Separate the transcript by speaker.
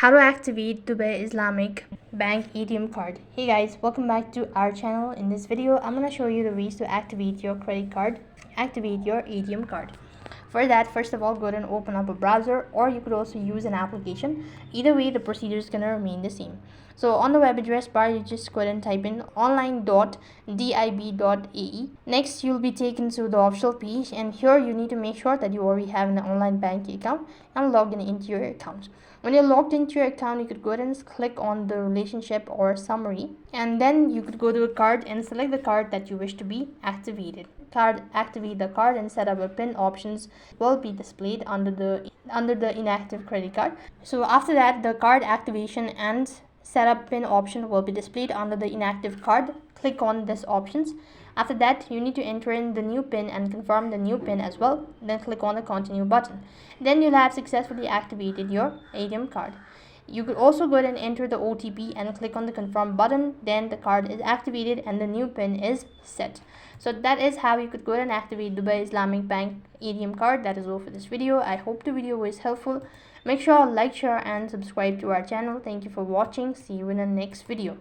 Speaker 1: How to activate Dubai Islamic Bank ATM card. Hey guys, welcome back to our channel. In this video, I'm going to show you the ways to activate your credit card, activate your ATM card. For that, first of all, go ahead and open up a browser, or you could also use an application. Either way, the procedure is going to remain the same. So on the web address bar, you just go ahead and type in online.dib.ae. Next, you'll be taken to the official page, and here you need to make sure that you already have an online banking account and logged in into your account. When you're logged into your account, you could go ahead and click on the relationship or summary, and then you could go to a card and select the card that you wish to be activated. Activate the card and set up a PIN options will be displayed under the inactive credit card. So after that, the card activation and setup PIN option will be displayed under the inactive card. Click on this options. After that, you need to enter in the new PIN and confirm the new PIN as well. Then click on the continue button. Then you'll have successfully activated your ATM card. You could also go ahead and enter the OTP and click on the confirm button. Then the card is activated and the new PIN is set. So that is how you could go ahead and activate Dubai Islamic Bank ATM card. That is all for this video. I hope the video was helpful. Make sure to like, share and subscribe to our channel. Thank you for watching. See you in the next video.